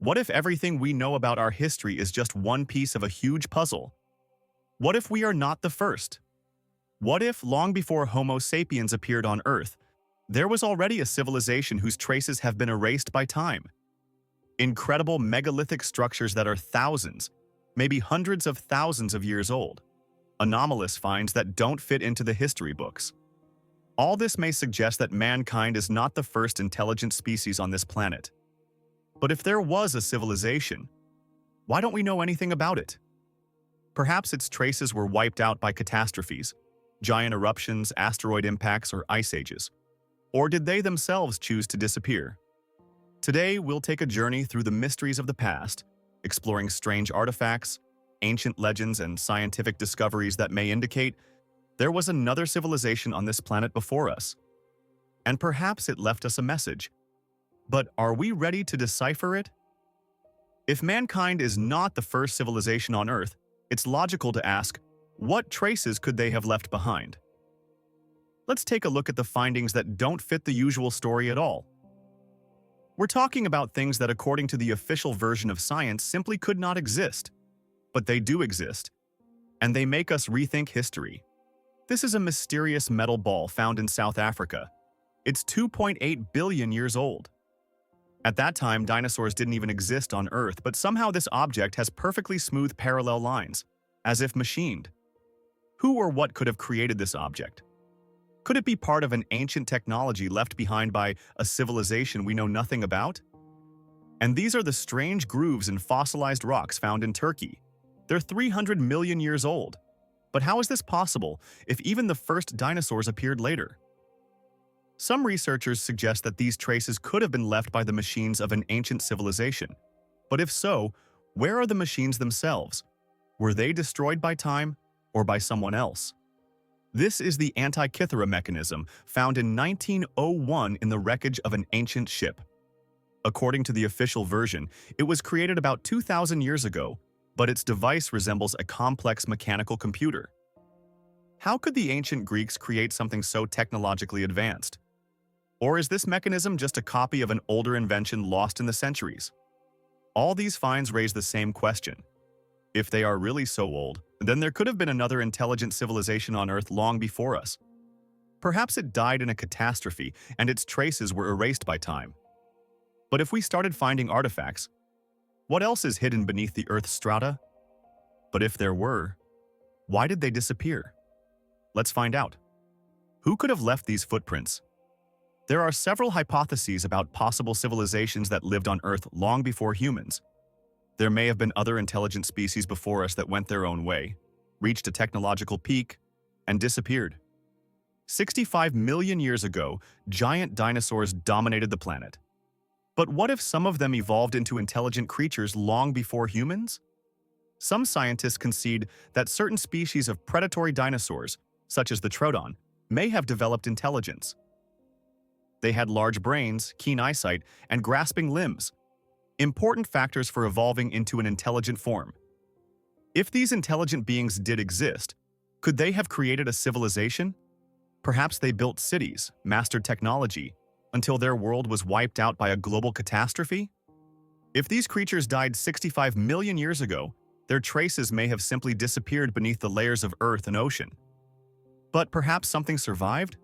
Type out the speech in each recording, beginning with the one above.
What if everything we know about our history is just one piece of a huge puzzle? What if we are not the first? What if, long before Homo sapiens appeared on Earth, there was already a civilization whose traces have been erased by time? Incredible megalithic structures that are thousands, maybe hundreds of thousands of years old. Anomalous finds that don't fit into the history books. All this may suggest that mankind is not the first intelligent species on this planet. But if there was a civilization, why don't we know anything about it? Perhaps its traces were wiped out by catastrophes, giant eruptions, asteroid impacts, or ice ages. Or did they themselves choose to disappear? Today, we'll take a journey through the mysteries of the past, exploring strange artifacts, ancient legends, and scientific discoveries that may indicate there was another civilization on this planet before us. And perhaps it left us a message. But are we ready to decipher it? If mankind is not the first civilization on Earth, it's logical to ask, what traces could they have left behind? Let's take a look at the findings that don't fit the usual story at all. We're talking about things that, according to the official version of science, simply could not exist. But they do exist, and they make us rethink history. This is a mysterious metal ball found in South Africa. It's 2.8 billion years old. At that time, dinosaurs didn't even exist on Earth, but somehow this object has perfectly smooth parallel lines, as if machined. Who or what could have created this object? Could it be part of an ancient technology left behind by a civilization we know nothing about? And these are the strange grooves in fossilized rocks found in Turkey. They're 300 million years old. But how is this possible if even the first dinosaurs appeared later? Some researchers suggest that these traces could have been left by the machines of an ancient civilization. But if so, where are the machines themselves? Were they destroyed by time or by someone else? This is the Antikythera mechanism found in 1901 in the wreckage of an ancient ship. According to the official version, it was created about 2,000 years ago, but its device resembles a complex mechanical computer. How could the ancient Greeks create something so technologically advanced? Or is this mechanism just a copy of an older invention lost in the centuries? All these finds raise the same question. If they are really so old, then there could have been another intelligent civilization on Earth long before us. Perhaps it died in a catastrophe and its traces were erased by time. But if we started finding artifacts, what else is hidden beneath the Earth's strata? But if there were, why did they disappear? Let's find out. Who could have left these footprints? There are several hypotheses about possible civilizations that lived on Earth long before humans. There may have been other intelligent species before us that went their own way, reached a technological peak, and disappeared. 65 million years ago, giant dinosaurs dominated the planet. But what if some of them evolved into intelligent creatures long before humans? Some scientists concede that certain species of predatory dinosaurs, such as the Troodon, may have developed intelligence. They had large brains, keen eyesight, and grasping limbs, important factors for evolving into an intelligent form. If these intelligent beings did exist, could they have created a civilization? Perhaps they built cities, mastered technology, until their world was wiped out by a global catastrophe? If these creatures died 65 million years ago, their traces may have simply disappeared beneath the layers of Earth and ocean. But perhaps something survived?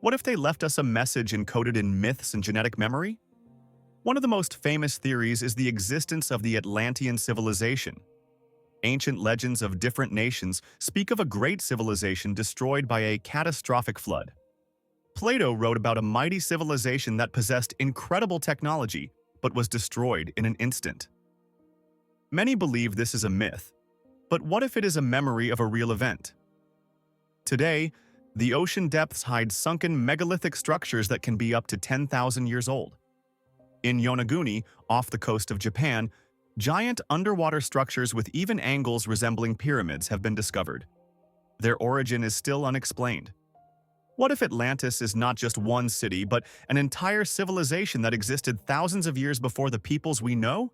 What if they left us a message encoded in myths and genetic memory? One of the most famous theories is the existence of the Atlantean civilization. Ancient legends of different nations speak of a great civilization destroyed by a catastrophic flood. Plato wrote about a mighty civilization that possessed incredible technology but was destroyed in an instant. Many believe this is a myth, but what if it is a memory of a real event? Today, the ocean depths hide sunken megalithic structures that can be up to 10,000 years old. In Yonaguni, off the coast of Japan, giant underwater structures with even angles resembling pyramids have been discovered. Their origin is still unexplained. What if Atlantis is not just one city, but an entire civilization that existed thousands of years before the peoples we know?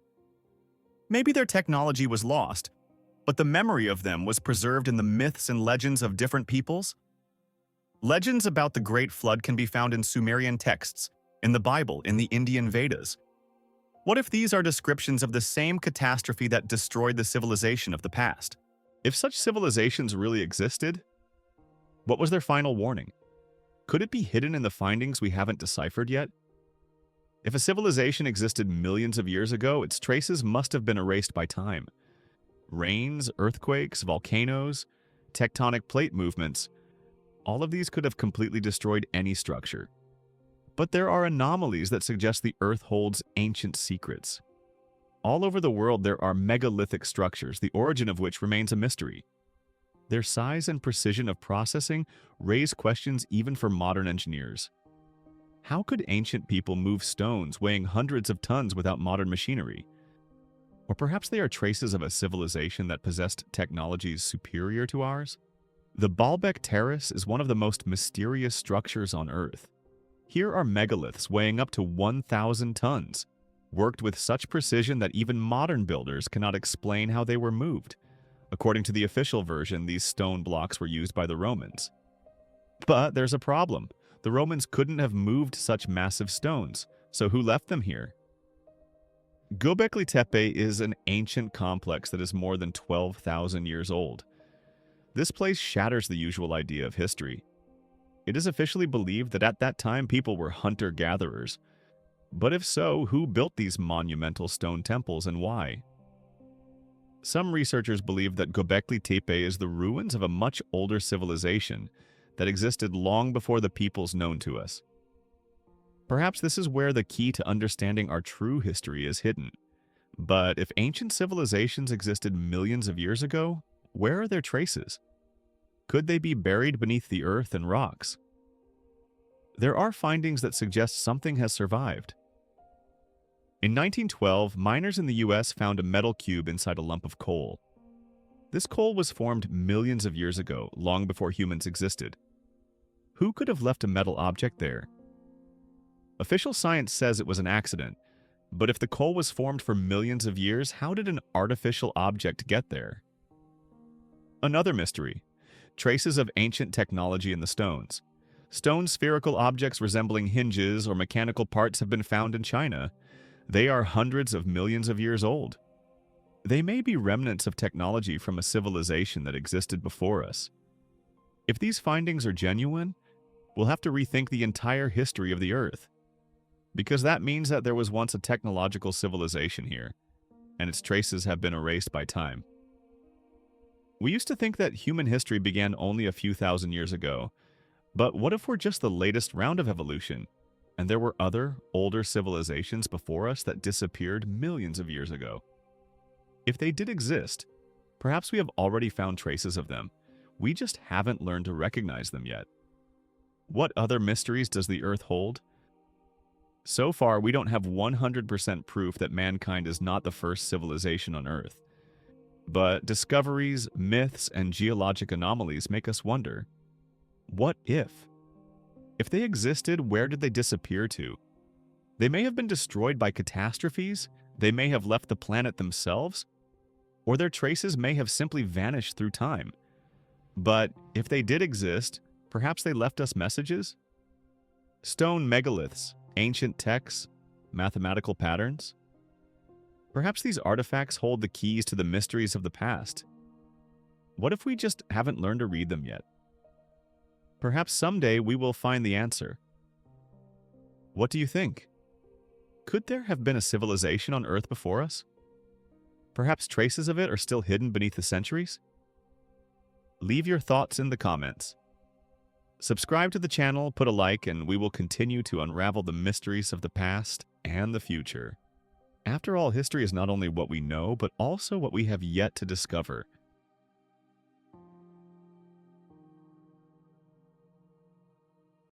Maybe their technology was lost, but the memory of them was preserved in the myths and legends of different peoples? Legends about the Great Flood can be found in Sumerian texts, in the Bible, in the Indian Vedas. What if these are descriptions of the same catastrophe that destroyed the civilization of the past? If such civilizations really existed, what was their final warning? Could it be hidden in the findings we haven't deciphered yet? If a civilization existed millions of years ago, its traces must have been erased by time. Rains, earthquakes, volcanoes, tectonic plate movements, all of these could have completely destroyed any structure. But there are anomalies that suggest the Earth holds ancient secrets. All over the world there are megalithic structures, the origin of which remains a mystery. Their size and precision of processing raise questions even for modern engineers. How could ancient people move stones weighing hundreds of tons without modern machinery? Or perhaps they are traces of a civilization that possessed technologies superior to ours? The Baalbek Terrace is one of the most mysterious structures on Earth. Here are megaliths weighing up to 1,000 tons, worked with such precision that even modern builders cannot explain how they were moved. According to the official version, these stone blocks were used by the Romans. But there's a problem. The Romans couldn't have moved such massive stones, so who left them here? Göbekli Tepe is an ancient complex that is more than 12,000 years old. This place shatters the usual idea of history. It is officially believed that at that time people were hunter-gatherers. But if so, who built these monumental stone temples and why? Some researchers believe that Göbekli Tepe is the ruins of a much older civilization that existed long before the peoples known to us. Perhaps this is where the key to understanding our true history is hidden. But if ancient civilizations existed millions of years ago, where are their traces? Could they be buried beneath the earth and rocks? There are findings that suggest something has survived. In 1912, miners in the US found a metal cube inside a lump of coal. This coal was formed millions of years ago, long before humans existed. Who could have left a metal object there? Official science says it was an accident, but if the coal was formed for millions of years, how did an artificial object get there? Another mystery: traces of ancient technology in the stones. Stone spherical objects resembling hinges or mechanical parts have been found in China. They are hundreds of millions of years old. They may be remnants of technology from a civilization that existed before us. If these findings are genuine, we'll have to rethink the entire history of the Earth. Because that means that there was once a technological civilization here, and its traces have been erased by time. We used to think that human history began only a few thousand years ago, but what if we're just the latest round of evolution, and there were other, older civilizations before us that disappeared millions of years ago? If they did exist, perhaps we have already found traces of them. We just haven't learned to recognize them yet. What other mysteries does the Earth hold? So far, we don't have 100% proof that mankind is not the first civilization on Earth. But discoveries, myths, and geologic anomalies make us wonder, what if? If they existed, where did they disappear to? They may have been destroyed by catastrophes, they may have left the planet themselves, or their traces may have simply vanished through time. But if they did exist, perhaps they left us messages? Stone megaliths, ancient texts, mathematical patterns? Perhaps these artifacts hold the keys to the mysteries of the past. What if we just haven't learned to read them yet? Perhaps someday we will find the answer. What do you think? Could there have been a civilization on Earth before us? Perhaps traces of it are still hidden beneath the centuries? Leave your thoughts in the comments. Subscribe to the channel, put a like, and we will continue to unravel the mysteries of the past and the future. After all, history is not only what we know, but also what we have yet to discover.